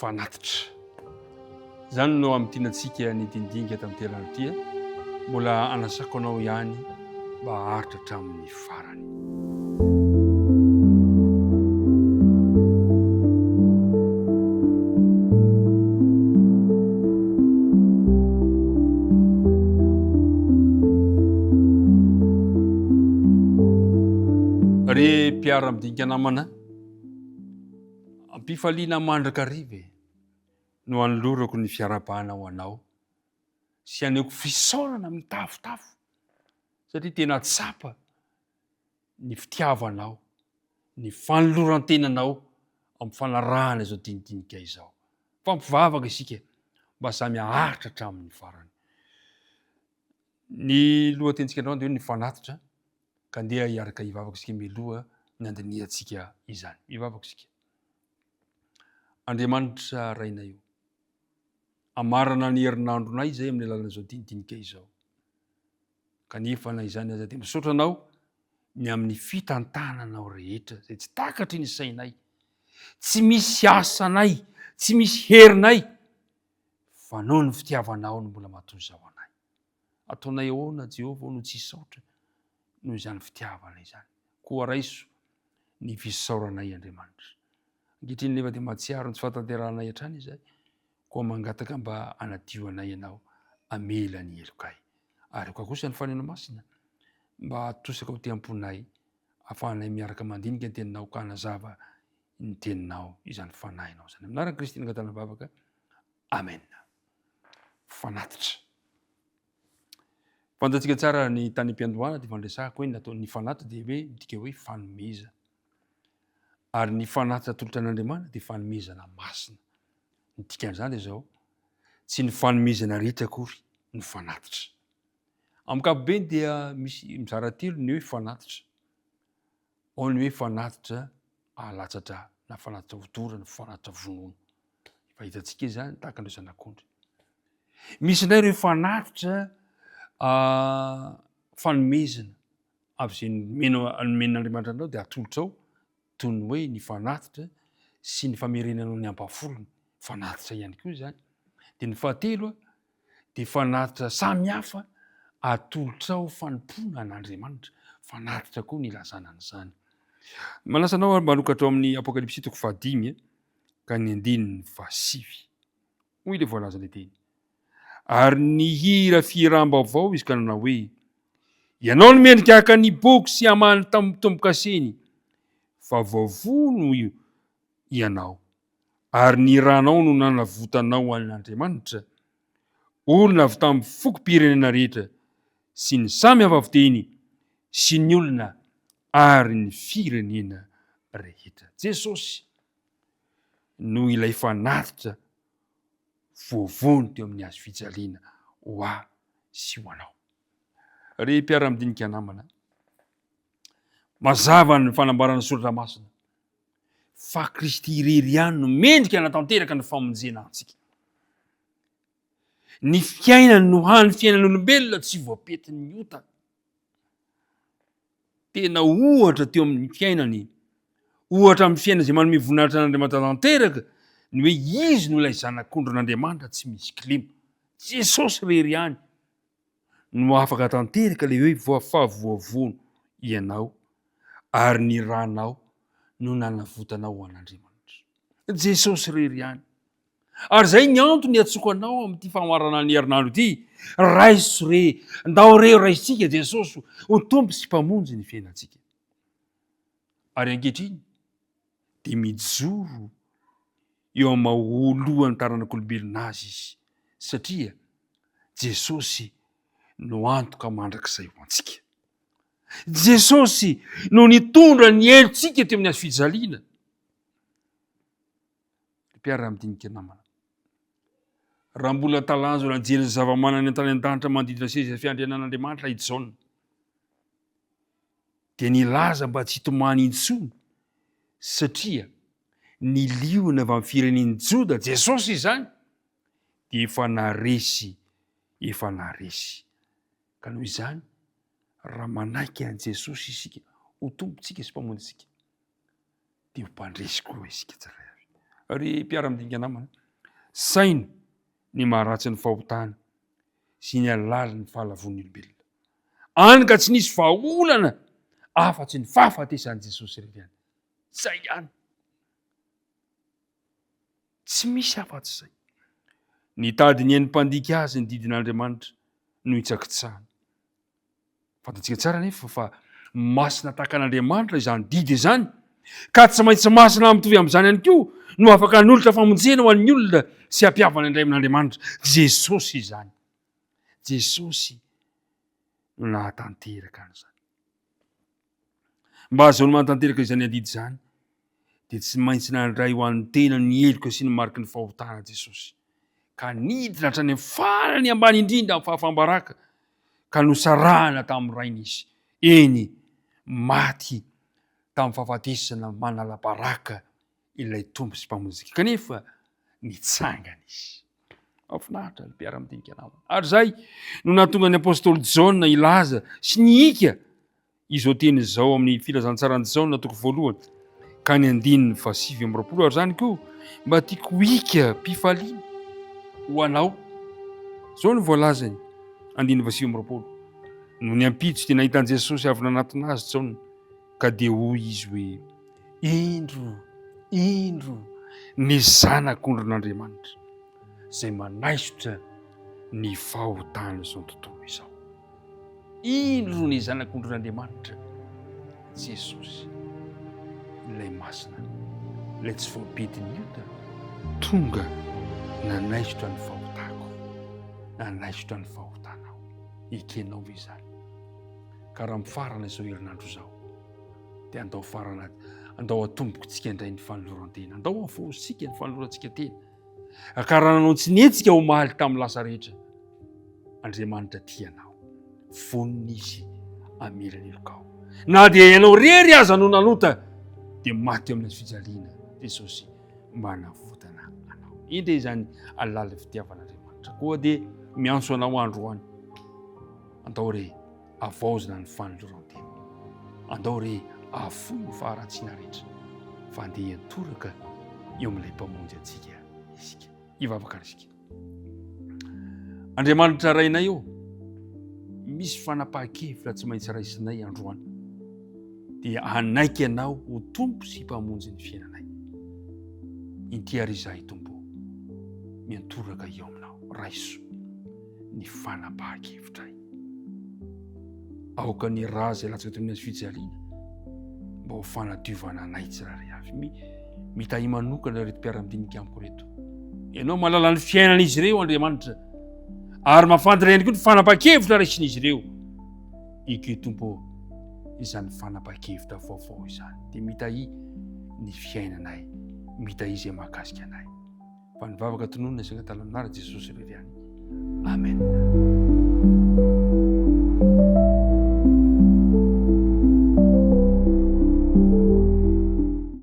fanatitra. Zany no amin'ny tianantsika ny dindinika tamin'ny toerana ity, mbola anasako anao ihany mba haharitra hatramin'ny farany. Re mpiara midinika namana, ampifaliana mandraka arive no anolorako ny fiarabana ho anao sy aneko fisaorana mitafotafo satria tena tsapa ny fitiavanao, ny fanoloran-tenanao amin'ny fanarahana izao dinidinika izao. Fampivavaka isika mba samy haharitra hatramin'ny farany. Ny lohatentsika androany dia hoe ny fanatitra, ka andeha hiaraka hivavaka isika mialoha ny andiniantsika izany. Hivavaka isika. Andriamanitra raina io, amarana ny herinandronay izay amin'ny alalan'izao dinidinika izao. Kanefa na izany aza dia misaotra anao ny amin'ny fitantananao rehetra izay tsy takatry ny sainay, tsy misy asanay, tsy misy herinay, fa noho ny fitiavanao no mbola matoy zao anay. Ataonay ahoana Jehovah no tsy saotra noho izany fitiavana izany. Koa raiso ny fisaoranay Andriamanitra. Ankehitriny nefa dia mahatsiaro ny tsy fahatanteranay hatrany izay, koa mangataka mba anadio-anay ianao amela ny elokay. Ary koa kosa ny fanena masina mba atosaka ho te-amponay ahafahanay miaraka mandinika ny teninao ka hanazava ny teninao izany fanahinao izany. Aminaran'i Kristy nangatana vavaka. Amen. Fanatitra. Fantatsika tsara ny tany am-piandohana dia fandresahako hoe natao ny fanatitra dia hoe midika hoe fanomeza. Ary ny fanatitra tolotra an'Andriamanitra dia fanomezana masina. Ny dikan'izany dia izao, tsy ny fanomezana rehetra akory ny fanatitra. Amin'ny ankapobeny dia misy mizara telo ny hoe fanatitra. Ao ny hoe fanatitra halatsatra, na fanatitra vodorana, fanatitra vonoina. Fahitantsika izany tahaka an'ireo zanak'ondry. Misy indray ireo fanatitra fanomezana avy izay nomen'Andriamanitra anao dia atolotrao, toy ny hoe ny fanatitra sy ny famerenanao ny ampafolony, fanatitra ihany koa izany. Dia ny fahatelo dia fanatitra samihafa atolotrao fanompoana an'Andriamanitra, fanatitra koa ny ilazana an'izany. Manasa anao manokatra ao amin'ny Apokalipsy 5 ka ny 9:7. Hoy ilay voalaza ilay teny. Ary ny hira firam-baovao izy ka nanao hoe, ianao no mendrika haka ny boky sy hamany tamin'ny tombo-kaseny, fa vaovono ianao, ary ny ranao no nanavotanao an'Andriamanitra, olona avy tamin'ny fokom-pirenena rehetra, sy ny samy hafa fiteny, sy ny olona ary ny firenena rehetra. Jesosy no ilay fanatitra voavono teo amin'ny hazo fijaliana ho ahy sy ho anao. Re mpiara-midinika namana, mazava ny fanambarana soratra masina fa Kristy irery ihany no mendrika hanatanteraka ny famonjena antsika. Ny fiainany no hany fiainan'olombelona tsy voapetin'ny ota. Tena ohatra teo amin'ny fiainany, ohatra amin'ny fiainana izay manome voninahitra n'Andriamanitra tanteraka, ny hoe izy no ilay zanak'ondry n'Andriamanitra tsy misy kilema. Jesosy irery ihany no afaka tanteraka ilay hoe fahavoavono ianao, ary ny ranao no nanavotanao an'Andriamanitra. Jesosy irery ihany. Ary zay ny antony atsoko anao amin'ity famarana ny herinandro ity, raiso re, ndao reo raisitsika Jesosy ho tompo sy mpamonjy ny fiainantsika. Ary ankehitriny dia mijoro eo amin'ny maha-olohan'ny taranak'olombelona azy izy, satria Jesosy no antoka mandrakizay ho antsika. Jesosy no nitondra ny helontsika teo amin'ny hazo fijaliana. Mpiara-midinika namana, raha mbola talanjona anjely zava-manana tany an-danitra mandidina seza fiandrianan'Andriamanitra i Jaona, dia nilaza mba tsy hitomany intsony, satria ny liona avy amin'ny firenen'i Joda, Jesosy izany, dia efa naresy. Ka noho izany, raha manaiky an Jesosy isika ho tompontsika sy mpamonjy isika, dia ho mpandresy koa isika tsara avy. ry mpiara-midinika namana saina ny maharatsy ny fahotana sy ny alala ny fahalavon'ny olombelona any ka tsy nisy vahaolana afa-tsy ny fahafatesan'i Jesosy rery ihany zay ihany tsy misy afa-tsy zay nitady ny hainy mpandika azy ny didin'Andriamanitra no hitsakitsahana fantatsika tsara nefa fa masina tahaka an'Andriamanitra izany didy izany ka tsy maintsy masina mitovy amin'izany ihany koa no afaka hanolotra famonjena ho an'ny olona sy hampiavana indray amin'Andriamanitra Jesosy izany Jesosy no nahatanteraka an'izany mba azahoany manatanteraka izany adidy izany dia tsy maintsy nandray ho an'ny tena ny heloka sy ny mariky ny fahotana Jesosy ka nidina hatrany amin'ny farany ambany indrindra amin'ny fahafambaraka ka nosarahana tamin'ny rainy izy eny maty tamin'ny fahafatesana manala-baraka ilay tombo sy mpamonjika kanefa nitsangana izy mahafinaritra ny mpiara-midinika namana ary zay no nahatonga ny apôstôly Jaona ilaza sy niika izy teny izao amin'ny filazantsarany Jaona toko 1 ka ny 9:20 ary zany koa mba tiako hika mpifaliana ho anao zao no voalazany 9:20 no ny ampitso dia nahitan'i Jesosy avy nanatona azy Jaona ka dia hoy izy hoe indro ny zanak'ondron'Andriamanitra zay manaisotra ny fahotana izao tontolo izao indro ny zanak'ondron'Andriamanitra Jesosy ilay masina ilay tsy voapidin'ny ota tonga nanaisotra ny fahotako nanaisotra ny fahotanao ekenao izany ka raha mifarana izao herinandro izao dia andao farana andao atomboko tsika indray ny fanoloran-tena andao avoasika ny fanolorantsika tena ka raha nanao tsy netsika ho mahaly tamin'ny lasa rehetra Andriamanitra tianao vonina izy amelany elokao na dia ianao rery aza no nanota dia maty amin'ny fijaliana Jesosy manavotana anao indre izany alala fitiavan'Andriamanitra koa dia miantso anao androany andao re avaozina ny fanoloran-tena andao re afoy ny faharatsiana rehetra fa andeha toraka eo amin'ilay mpamonjy antsika isika ivavaka risika Andriamanitra rainay eo misy fanapahan-kevitra tsy maintsy raisinay androany dia anaiky anao ho tompo sy mpamonjy ny fiainanay inty ary izahay tompo miantoraka eo aminao raiso ny fanapahan-kevitray aoka ny raha zay latsaka tamin'ny azy fijaliana mba ho fanadiovana anay tsirairay avy mitahy manokana reto mpiara-midinika amiko reto ianao malala ny fiainan'izy ireo Andriamanitra ary mahafantaray ihany koa ny fanapahan-kevitra raisin'izy ireo ike tompo izany fanapahan-kevitra vaovao izany dia mitahy ny fiainanay mitahy izay mahakasika anay fa nivavaka tononona izay natala aminara Jesosy rery ihany amen